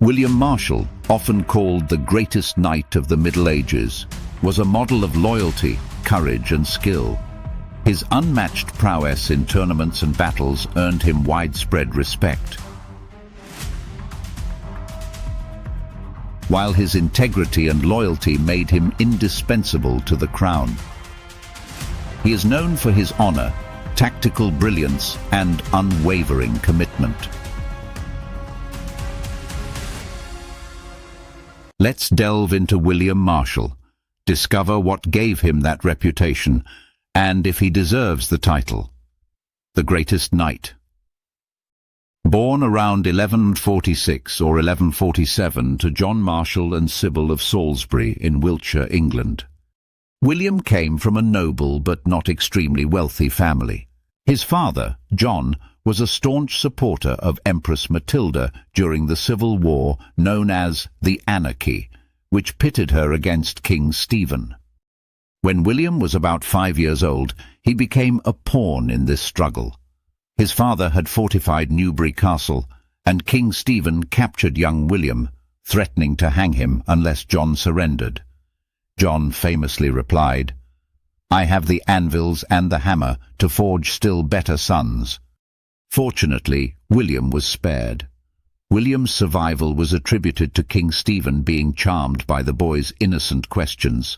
William Marshal, often called the greatest knight of the Middle Ages, was a model of loyalty, courage and skill. His unmatched prowess in tournaments and battles earned him widespread respect, while his integrity and loyalty made him indispensable to the crown. He is known for his honor, tactical brilliance and unwavering commitment. Let's delve into William Marshal, discover what gave him that reputation, and if he deserves the title. The greatest knight. Born around 1146 or 1147 to John Marshal and Sybil of Salisbury in Wiltshire, England, William came from a noble but not extremely wealthy family. His father, John, was a staunch supporter of Empress Matilda during the civil war known as the Anarchy, which pitted her against King Stephen. When William was about 5 years old, he became a pawn in this struggle. His father had fortified Newbury Castle, and King Stephen captured young William, threatening to hang him unless John surrendered. John famously replied, "I have the anvils and the hammer to forge still better sons." Fortunately, William was spared. William's survival was attributed to King Stephen being charmed by the boy's innocent questions.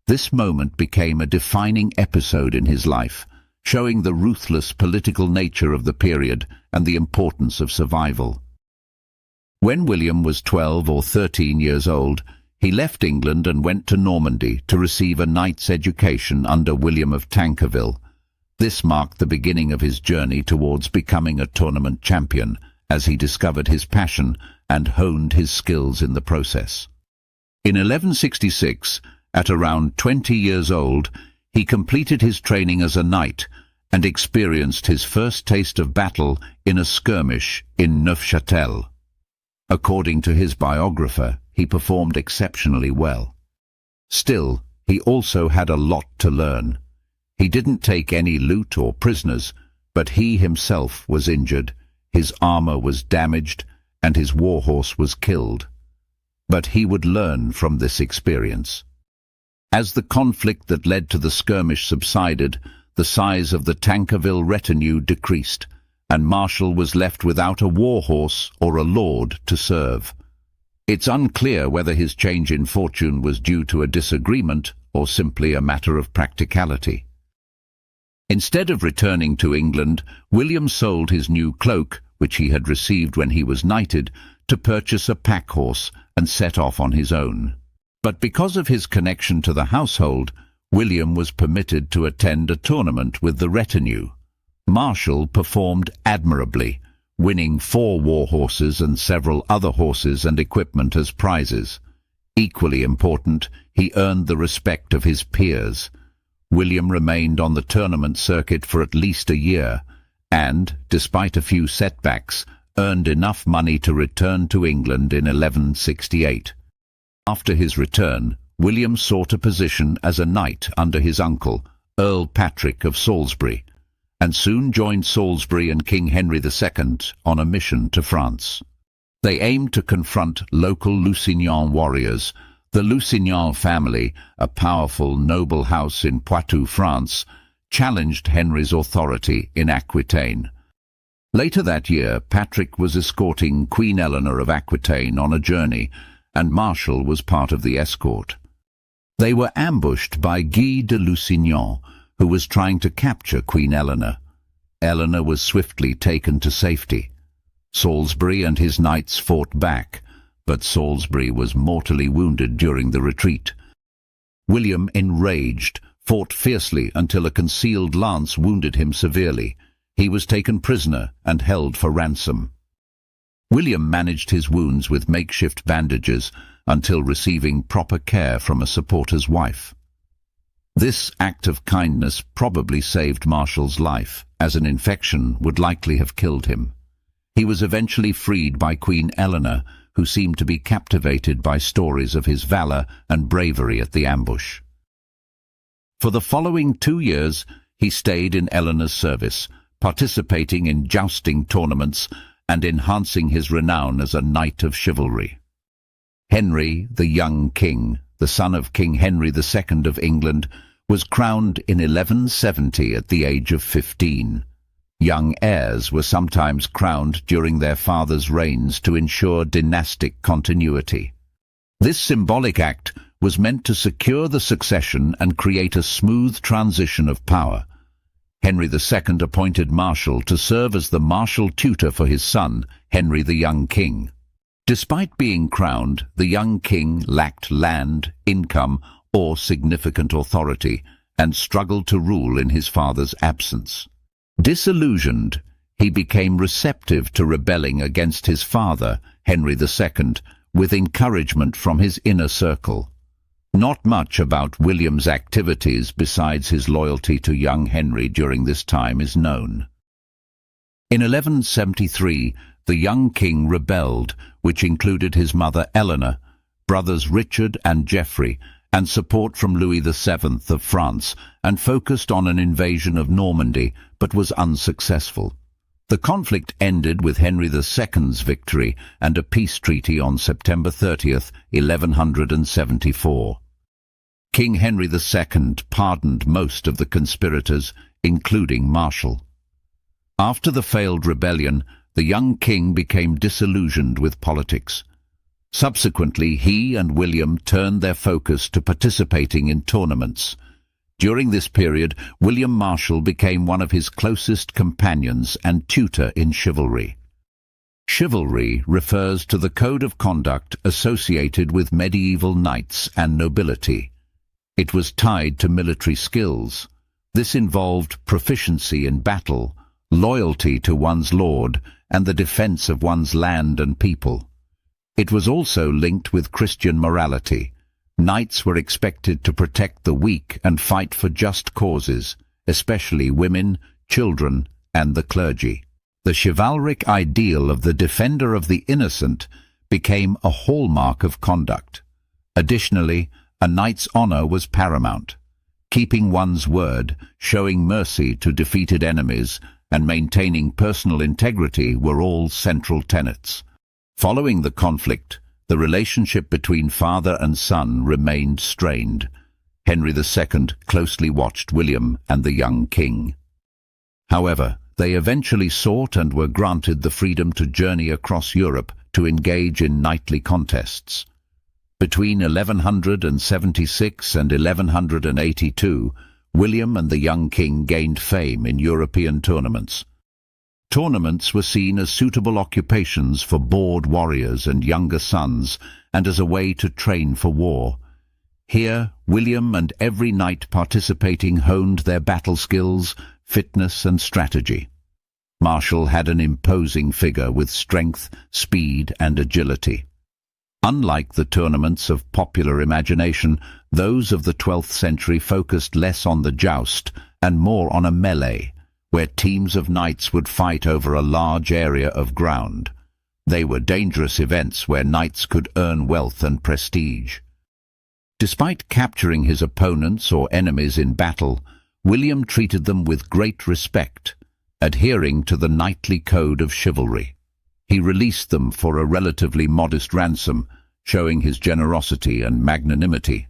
This moment became a defining episode in his life, showing the ruthless political nature of the period and the importance of survival. When William was 12 or 13 years old, he left England and went to Normandy to receive a knight's education under William of Tankerville. This marked the beginning of his journey towards becoming a tournament champion, as he discovered his passion and honed his skills in the process. In 1166, at around 20 years old, he completed his training as a knight and experienced his first taste of battle in a skirmish in Neufchâtel. According to his biographer, he performed exceptionally well. Still, he also had a lot to learn. He didn't take any loot or prisoners, but he himself was injured, his armor was damaged, and his warhorse was killed. But he would learn from this experience. As the conflict that led to the skirmish subsided, the size of the Tankerville retinue decreased, and Marshal was left without a warhorse or a lord to serve. It's unclear whether his change in fortune was due to a disagreement or simply a matter of practicality. Instead of returning to England, William sold his new cloak, which he had received when he was knighted, to purchase a pack horse and set off on his own. But because of his connection to the household, William was permitted to attend a tournament with the retinue. Marshal performed admirably, winning 4 war horses and several other horses and equipment as prizes. Equally important, he earned the respect of his peers. William remained on the tournament circuit for at least a year, and, despite a few setbacks, earned enough money to return to England in 1168. After his return, William sought a position as a knight under his uncle, Earl Patrick of Salisbury, and soon joined Salisbury and King Henry II on a mission to France. They aimed to confront local Lusignan warriors. The Lusignan family, a powerful noble house in Poitou, France, challenged Henry's authority in Aquitaine. Later that year, Patrick was escorting Queen Eleanor of Aquitaine on a journey, and Marshal was part of the escort. They were ambushed by Guy de Lusignan, who was trying to capture Queen Eleanor. Eleanor was swiftly taken to safety. Salisbury and his knights fought back, but Salisbury was mortally wounded during the retreat. William, enraged, fought fiercely until a concealed lance wounded him severely. He was taken prisoner and held for ransom. William managed his wounds with makeshift bandages until receiving proper care from a supporter's wife. This act of kindness probably saved Marshal's life, as an infection would likely have killed him. He was eventually freed by Queen Eleanor, who seemed to be captivated by stories of his valor and bravery at the ambush. For the following 2 years, he stayed in Eleanor's service, participating in jousting tournaments and enhancing his renown as a knight of chivalry. Henry, the young king, the son of King Henry II of England, was crowned in 1170 at the age of 15. Young heirs were sometimes crowned during their fathers' reigns to ensure dynastic continuity. This symbolic act was meant to secure the succession and create a smooth transition of power. Henry II appointed Marshal to serve as the martial tutor for his son, Henry the young king. Despite being crowned, the young king lacked land, income, or significant authority, and struggled to rule in his father's absence. Disillusioned, he became receptive to rebelling against his father, Henry II, with encouragement from his inner circle. Not much about William's activities besides his loyalty to young Henry during this time is known. In 1173, the young king rebelled, which included his mother Eleanor, brothers Richard and Geoffrey, and support from Louis VII of France, and focused on an invasion of Normandy, but was unsuccessful. The conflict ended with Henry II's victory and a peace treaty on September 30th, 1174. King Henry II pardoned most of the conspirators, including Marshal. After the failed rebellion, the young king became disillusioned with politics. Subsequently, he and William turned their focus to participating in tournaments. During this period, William Marshal became one of his closest companions and tutor in chivalry. Chivalry refers to the code of conduct associated with medieval knights and nobility. It was tied to military skills. This involved proficiency in battle, loyalty to one's lord, and the defense of one's land and people. It was also linked with Christian morality. Knights were expected to protect the weak and fight for just causes, especially women, children, and the clergy. The chivalric ideal of the defender of the innocent became a hallmark of conduct. Additionally, a knight's honor was paramount. Keeping one's word, showing mercy to defeated enemies, and maintaining personal integrity were all central tenets. Following the conflict, the relationship between father and son remained strained. Henry II closely watched William and the young king. However, they eventually sought and were granted the freedom to journey across Europe to engage in knightly contests. Between 1176 and 1182, William and the young king gained fame in European tournaments. Tournaments were seen as suitable occupations for bored warriors and younger sons, and as a way to train for war. Here, William and every knight participating honed their battle skills, fitness, and strategy. Marshal had an imposing figure with strength, speed, and agility. Unlike the tournaments of popular imagination, those of the 12th century focused less on the joust and more on a melee, where teams of knights would fight over a large area of ground. They were dangerous events where knights could earn wealth and prestige. Despite capturing his opponents or enemies in battle, William treated them with great respect, adhering to the knightly code of chivalry. He released them for a relatively modest ransom, showing his generosity and magnanimity.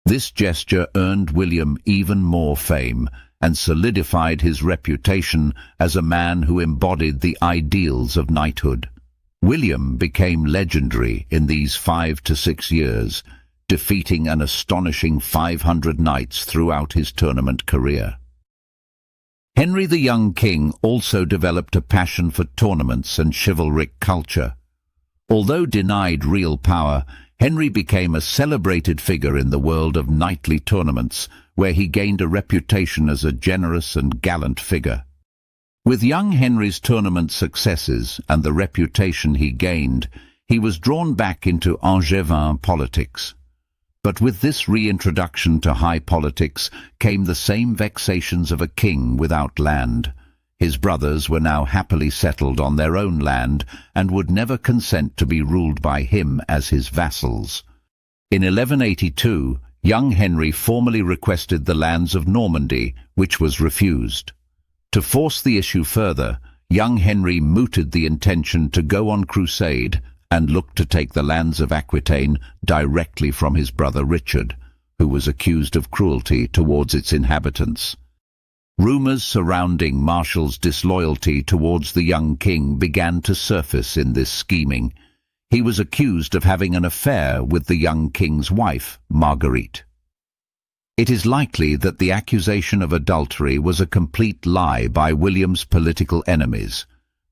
This gesture earned William even more fame and solidified his reputation as a man who embodied the ideals of knighthood. William became legendary in these 5 to 6 years, defeating an astonishing 500 knights throughout his tournament career. Henry the young king also developed a passion for tournaments and chivalric culture. Although denied real power, Henry became a celebrated figure in the world of knightly tournaments, where he gained a reputation as a generous and gallant figure. With young Henry's tournament successes and the reputation he gained, he was drawn back into Angevin politics. But with this reintroduction to high politics came the same vexations of a king without land. His brothers were now happily settled on their own land and would never consent to be ruled by him as his vassals. In 1182, young Henry formally requested the lands of Normandy, which was refused. To force the issue further, young Henry mooted the intention to go on crusade and looked to take the lands of Aquitaine directly from his brother Richard, who was accused of cruelty towards its inhabitants. Rumours surrounding Marshal's disloyalty towards the young king began to surface in this scheming. He was accused of having an affair with the young king's wife, Marguerite. It is likely that the accusation of adultery was a complete lie by William's political enemies.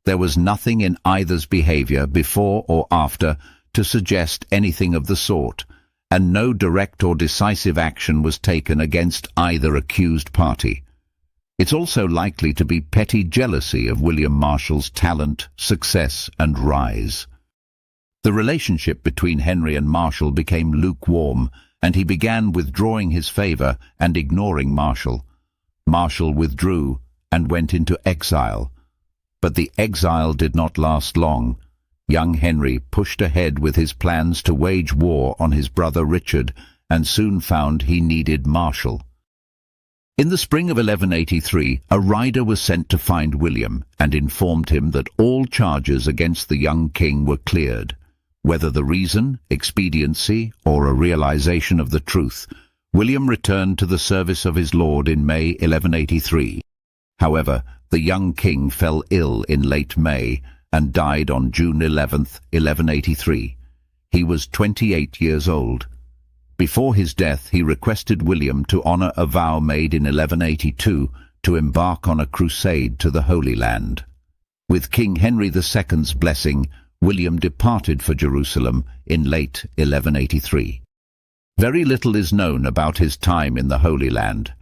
There was nothing in either's behaviour before or after to suggest anything of the sort, and no direct or decisive action was taken against either accused party. It's also likely to be petty jealousy of William Marshal's talent, success, and rise. The relationship between Henry and Marshal became lukewarm, and he began withdrawing his favour and ignoring Marshal. Marshal withdrew and went into exile. But the exile did not last long. Young Henry pushed ahead with his plans to wage war on his brother Richard, and soon found he needed Marshal. In the spring of 1183, a rider was sent to find William and informed him that all charges against the young king were cleared. Whether the reason, expediency, or a realization of the truth, William returned to the service of his lord in May 1183. However, the young king fell ill in late May and died on June 11, 1183. He was 28 years old. Before his death, he requested William to honour a vow made in 1182 to embark on a crusade to the Holy Land. With King Henry II's blessing, William departed for Jerusalem in late 1183. Very little is known about his time in the Holy Land.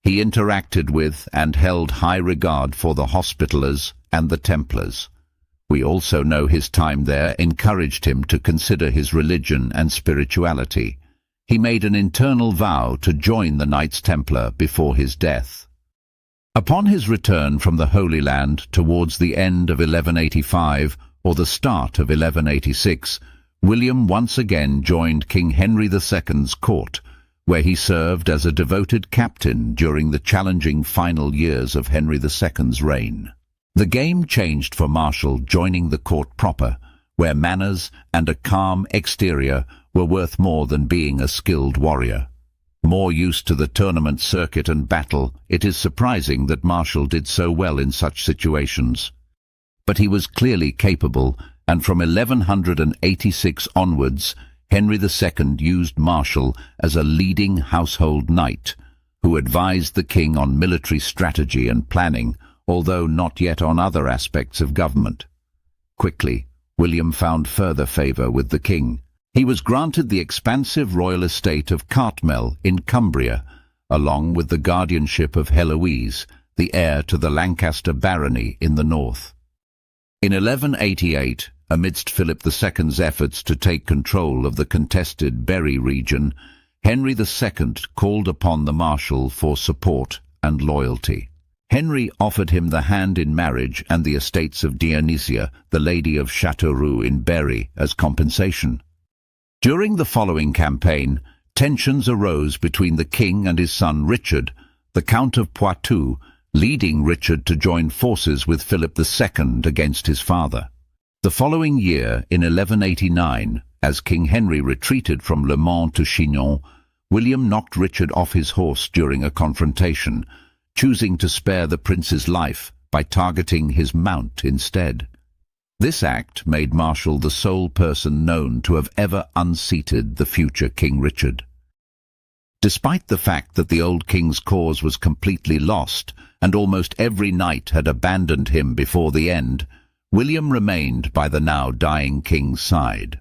He interacted with and held high regard for the Hospitallers and the Templars. We also know his time there encouraged him to consider his religion and spirituality. He made an internal vow to join the Knights Templar before his death. Upon his return from the Holy Land towards the end of 1185 or the start of 1186, William once again joined King Henry II's court, where he served as a devoted captain during the challenging final years of Henry II's reign. The game changed for Marshal joining the court proper, where manners and a calm exterior were worth more than being a skilled warrior. More used to the tournament circuit and battle, it is surprising that Marshal did so well in such situations. But he was clearly capable, and from 1186 onwards, Henry II used Marshal as a leading household knight, who advised the king on military strategy and planning, although not yet on other aspects of government. Quickly, William found further favour with the king. He was granted the expansive royal estate of Cartmel in Cumbria, along with the guardianship of Heloise, the heir to the Lancaster barony in the north. In 1188, amidst Philip II's efforts to take control of the contested Berry region, Henry II called upon the Marshal for support and loyalty. Henry offered him the hand in marriage and the estates of Dionysia, the Lady of Châteauroux in Berry, as compensation. During the following campaign, tensions arose between the king and his son Richard, the Count of Poitou, leading Richard to join forces with Philip II against his father. The following year, in 1189, as King Henry retreated from Le Mans to Chinon, William knocked Richard off his horse during a confrontation, choosing to spare the prince's life by targeting his mount instead. This act made Marshal the sole person known to have ever unseated the future King Richard. Despite the fact that the old king's cause was completely lost, and almost every knight had abandoned him before the end, William remained by the now dying king's side.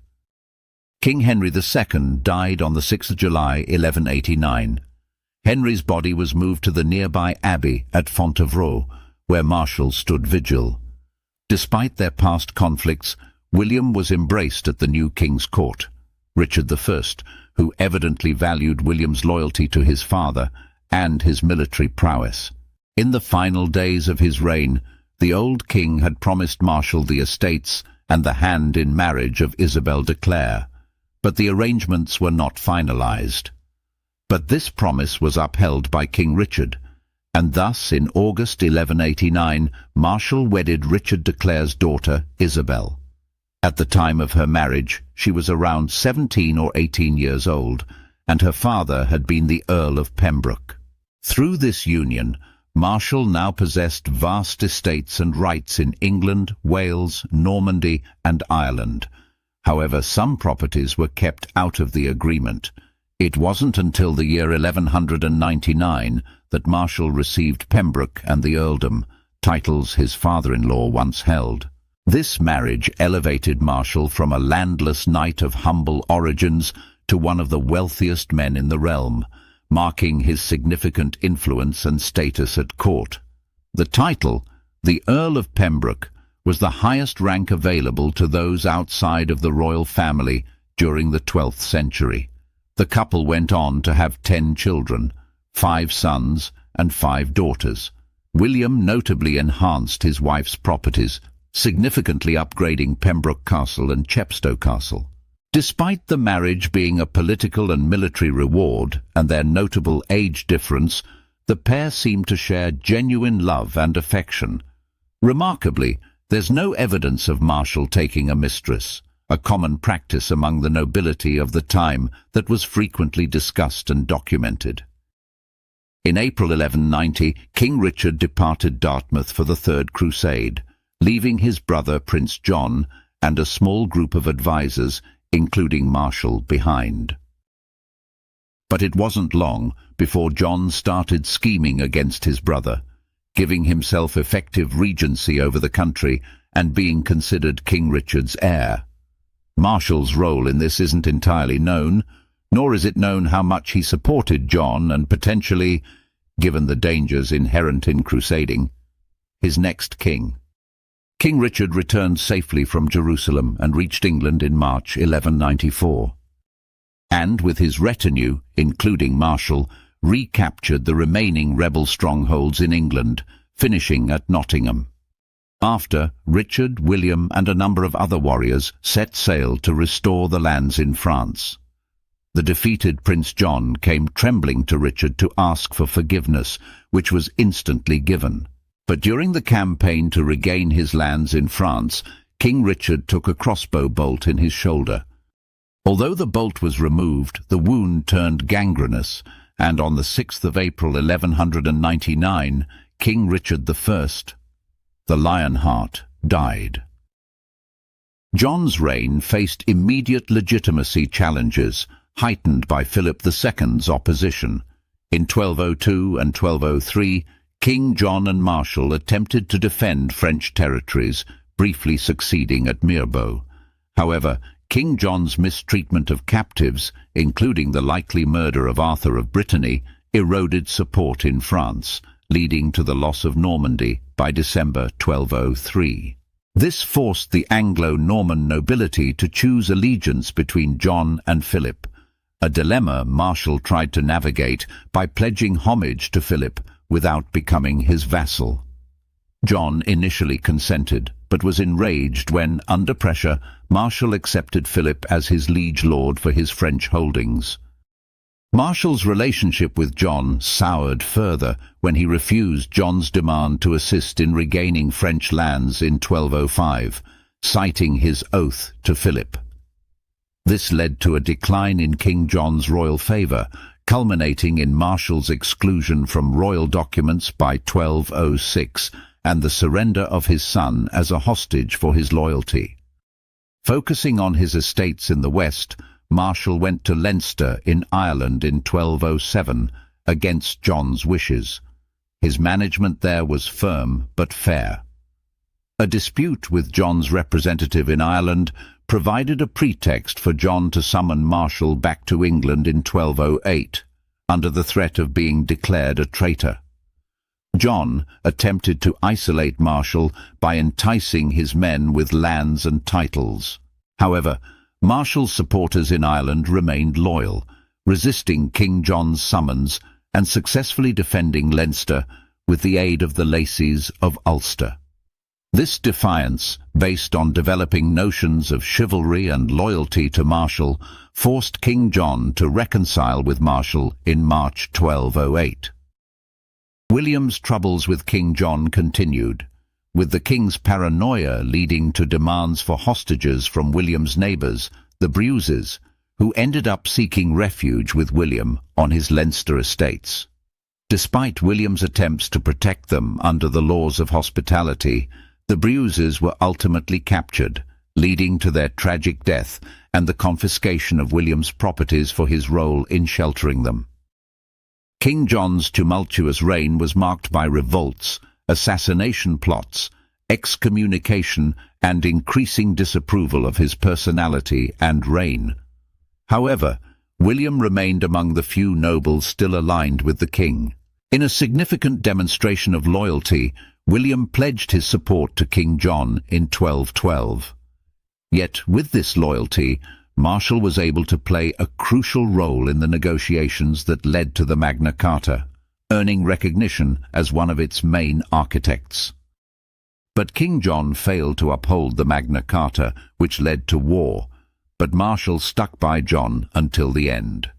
King Henry II died on the 6th of July, 1189. Henry's body was moved to the nearby abbey at Fontevraud, where Marshal stood vigil. Despite their past conflicts, William was embraced at the new king's court. Richard I, who evidently valued William's loyalty to his father and his military prowess. In the final days of his reign, the old king had promised Marshal the estates and the hand in marriage of Isabel de Clare, but the arrangements were not finalized. But this promise was upheld by King Richard, and thus in August 1189 Marshal wedded Richard de Clare's daughter Isabel. At the time of her marriage she was around 17 or 18 years old, and her father had been the Earl of Pembroke. Through this union, Marshal now possessed vast estates and rights in England, Wales, Normandy and Ireland. However, some properties were kept out of the agreement. It wasn't until the year 1199 that Marshal received Pembroke and the earldom, titles his father-in-law once held. This marriage elevated Marshal from a landless knight of humble origins to one of the wealthiest men in the realm, marking his significant influence and status at court. The title, the Earl of Pembroke, was the highest rank available to those outside of the royal family during the 12th century. The couple went on to have 10 children, 5 sons and 5 daughters. William notably enhanced his wife's properties, significantly upgrading Pembroke Castle and Chepstow Castle. Despite the marriage being a political and military reward and their notable age difference, the pair seemed to share genuine love and affection. Remarkably, there's no evidence of Marshal taking a mistress, a common practice among the nobility of the time that was frequently discussed and documented. In April 1190, King Richard departed Dartmouth for the Third Crusade, leaving his brother Prince John and a small group of advisors, including Marshal, behind. But it wasn't long before John started scheming against his brother, giving himself effective regency over the country and being considered King Richard's heir. Marshal's role in this isn't entirely known, nor is it known how much he supported John and potentially, given the dangers inherent in crusading, his next king. King Richard returned safely from Jerusalem and reached England in March 1194. And with his retinue, including Marshal, recaptured the remaining rebel strongholds in England, finishing at Nottingham. After, Richard, William and a number of other warriors set sail to restore the lands in France. The defeated Prince John came trembling to Richard to ask for forgiveness, which was instantly given. But during the campaign to regain his lands in France, King Richard took a crossbow bolt in his shoulder. Although the bolt was removed, the wound turned gangrenous, and on the 6th of April 1199, King Richard I, the Lionheart, died. John's reign faced immediate legitimacy challenges, heightened by Philip II's opposition. In 1202 and 1203, King John and Marshal attempted to defend French territories, briefly succeeding at Mirebeau. However, King John's mistreatment of captives, including the likely murder of Arthur of Brittany, eroded support in France, leading to the loss of Normandy by December 1203. This forced the Anglo-Norman nobility to choose allegiance between John and Philip, a dilemma Marshal tried to navigate by pledging homage to Philip without becoming his vassal. John initially consented, but was enraged when, under pressure, Marshal accepted Philip as his liege lord for his French holdings. Marshal's relationship with John soured further when he refused John's demand to assist in regaining French lands in 1205, citing his oath to Philip. This led to a decline in King John's royal favour, culminating in Marshal's exclusion from royal documents by 1206 and the surrender of his son as a hostage for his loyalty. Focusing on his estates in the west, Marshal went to Leinster in Ireland in 1207 against John's wishes. His management there was firm but fair. A dispute with John's representative in Ireland provided a pretext for John to summon Marshal back to England in 1208, under the threat of being declared a traitor. John attempted to isolate Marshal by enticing his men with lands and titles. However, Marshal's supporters in Ireland remained loyal, resisting King John's summons and successfully defending Leinster with the aid of the Lacys of Ulster. This defiance, based on developing notions of chivalry and loyalty to Marshal, forced King John to reconcile with Marshal in March 1208. William's troubles with King John continued, with the king's paranoia leading to demands for hostages from William's neighbours, the Bruces, who ended up seeking refuge with William on his Leinster estates. Despite William's attempts to protect them under the laws of hospitality, the Bruces were ultimately captured, leading to their tragic death and the confiscation of William's properties for his role in sheltering them. King John's tumultuous reign was marked by revolts, assassination plots, excommunication, and increasing disapproval of his personality and reign. However, William remained among the few nobles still aligned with the king. In a significant demonstration of loyalty, William pledged his support to King John in 1212. Yet, with this loyalty, Marshal was able to play a crucial role in the negotiations that led to the Magna Carta, earning recognition as one of its main architects. But King John failed to uphold the Magna Carta, which led to war, but Marshal stuck by John until the end.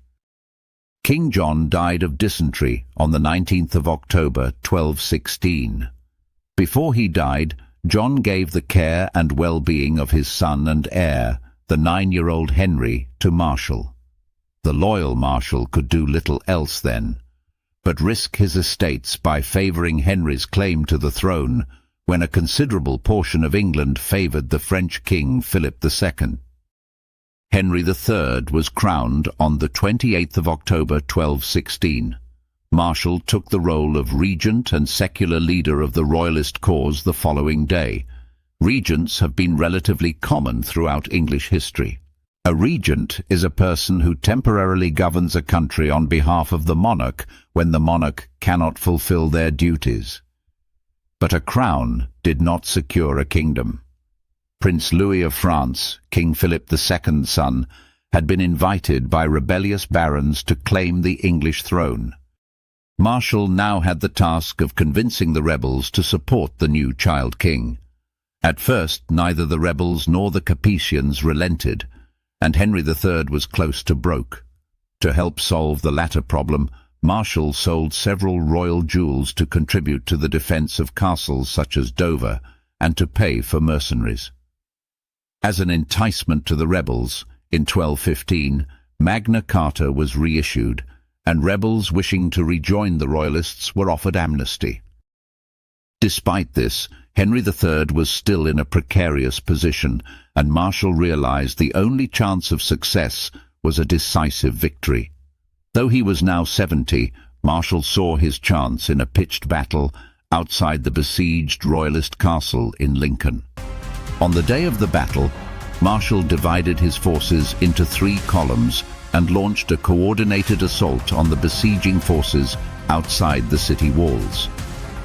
King John died of dysentery on the 19th of October 1216. Before he died, John gave the care and well-being of his son and heir, the 9-year-old Henry, to Marshal. The loyal Marshal could do little else then, but risk his estates by favouring Henry's claim to the throne when a considerable portion of England favoured the French king Philip II. Henry III was crowned on the 28th of October 1216. Marshal took the role of regent and secular leader of the royalist cause the following day. Regents have been relatively common throughout English history. A regent is a person who temporarily governs a country on behalf of the monarch when the monarch cannot fulfill their duties. But a crown did not secure a kingdom. Prince Louis of France, King Philip II's son, had been invited by rebellious barons to claim the English throne. Marshal now had the task of convincing the rebels to support the new child king. At first, neither the rebels nor the Capetians relented, and Henry III was close to broke. To help solve the latter problem, Marshal sold several royal jewels to contribute to the defence of castles such as Dover and to pay for mercenaries. As an enticement to the rebels, in 1215, Magna Carta was reissued, and rebels wishing to rejoin the royalists were offered amnesty. Despite this, Henry III was still in a precarious position, and Marshal realized the only chance of success was a decisive victory. Though he was now 70, Marshal saw his chance in a pitched battle outside the besieged royalist castle in Lincoln. On the day of the battle, Marshal divided his forces into 3 columns and launched a coordinated assault on the besieging forces outside the city walls.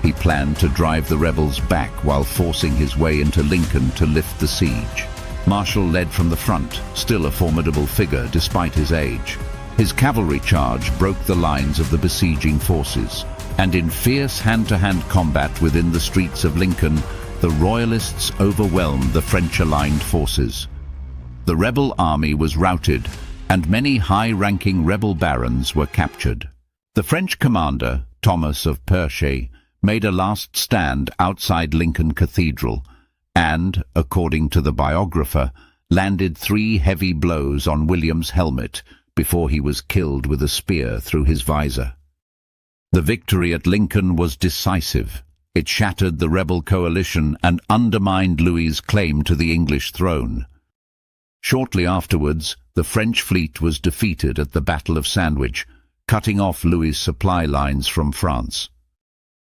He planned to drive the rebels back while forcing his way into Lincoln to lift the siege. Marshal led from the front, still a formidable figure despite his age. His cavalry charge broke the lines of the besieging forces, and in fierce hand-to-hand combat within the streets of Lincoln, the Royalists overwhelmed the French-aligned forces. The rebel army was routed, and many high-ranking rebel barons were captured. The French commander, Thomas of Perche, made a last stand outside Lincoln Cathedral and, according to the biographer, landed 3 heavy blows on William's helmet before he was killed with a spear through his visor. The victory at Lincoln was decisive. It shattered the rebel coalition and undermined Louis's claim to the English throne. Shortly afterwards, the French fleet was defeated at the Battle of Sandwich, cutting off Louis's supply lines from France.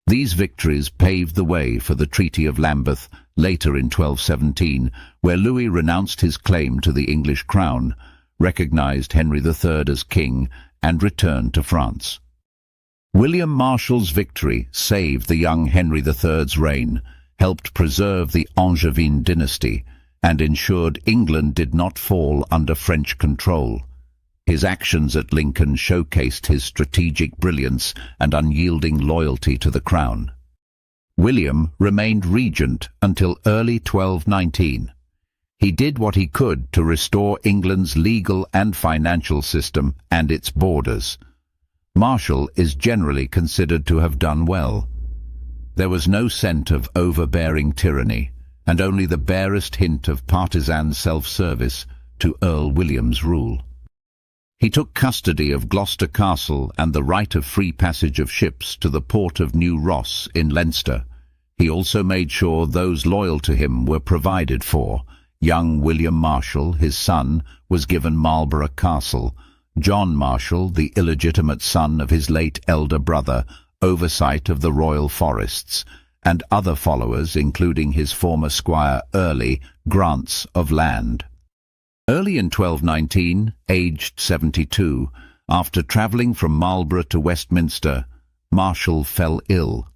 These victories paved the way for the Treaty of Lambeth later in 1217, where Louis renounced his claim to the English crown, recognized Henry III as king, and returned to France. William Marshal's victory saved the young Henry III's reign, helped preserve the Angevin dynasty, and ensured England did not fall under French control. His actions at Lincoln showcased his strategic brilliance and unyielding loyalty to the crown. William remained regent until early 1219. He did what he could to restore England's legal and financial system and its borders. Marshal is generally considered to have done well. There was no scent of overbearing tyranny, and only the barest hint of partisan self-service to Earl William's rule. He took custody of Gloucester Castle and the right of free passage of ships to the port of New Ross in Leinster. He also made sure those loyal to him were provided for. Young William Marshal, his son, was given Marlborough Castle. John Marshal, the illegitimate son of his late elder brother, oversight of the royal forests, and other followers, including his former squire Early, grants of land. Early in 1219, aged 72, after travelling from Marlborough to Westminster, Marshal fell ill,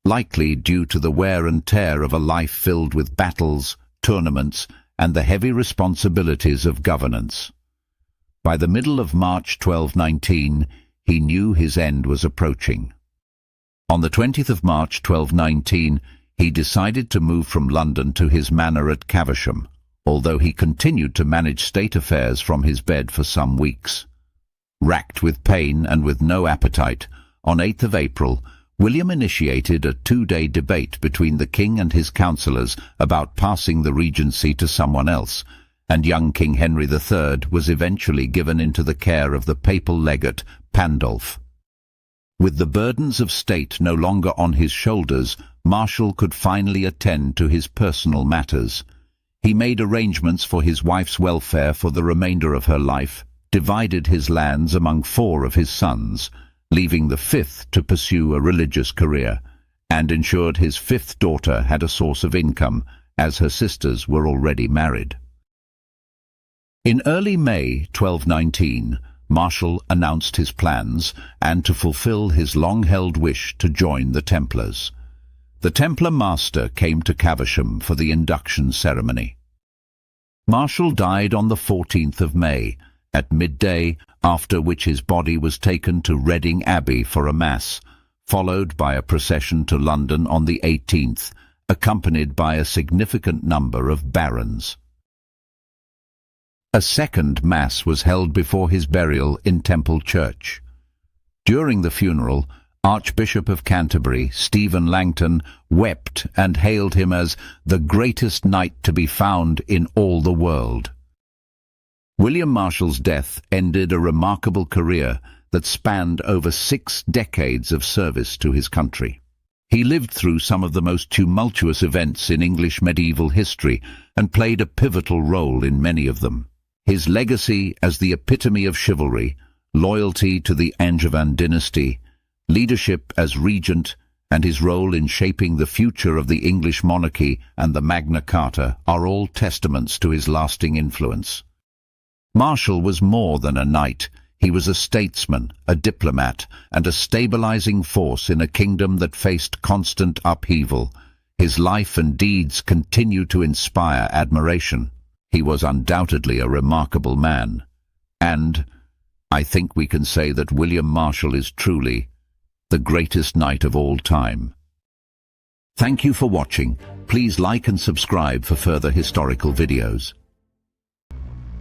likely due to the wear and tear of a life filled with battles, tournaments, and the heavy responsibilities of governance. By the middle of March 1219, he knew his end was approaching. On the 20th of March 1219, he decided to move from London to his manor at Caversham, although he continued to manage state affairs from his bed for some weeks. Racked with pain and with no appetite, on 8th of April, William initiated a 2-day debate between the king and his councillors about passing the regency to someone else, and young King Henry III was eventually given into the care of the papal legate Pandulf. With the burdens of state no longer on his shoulders, Marshal could finally attend to his personal matters. He made arrangements for his wife's welfare for the remainder of her life, divided his lands among 4 of his sons, leaving the 5th to pursue a religious career, and ensured his 5th daughter had a source of income, as her sisters were already married. In early May 1219, Marshal announced his plans, and to fulfill his long-held wish to join the Templars. The Templar master came to Caversham for the induction ceremony. Marshal died on the 14th of May, at midday, after which his body was taken to Reading Abbey for a mass, followed by a procession to London on the 18th, accompanied by a significant number of barons. A second mass was held before his burial in Temple Church. During the funeral, Archbishop of Canterbury, Stephen Langton, wept and hailed him as the greatest knight to be found in all the world. William Marshal's death ended a remarkable career that spanned over 6 decades of service to his country. He lived through some of the most tumultuous events in English medieval history and played a pivotal role in many of them. His legacy as the epitome of chivalry, loyalty to the Angevin dynasty, leadership as regent, and his role in shaping the future of the English monarchy and the Magna Carta are all testaments to his lasting influence. Marshal was more than a knight. He was a statesman, a diplomat, and a stabilizing force in a kingdom that faced constant upheaval. His life and deeds continue to inspire admiration. He was undoubtedly a remarkable man, and I think we can say that William Marshal is truly the greatest knight of all time. Thank you for watching. Please like and subscribe for further historical videos.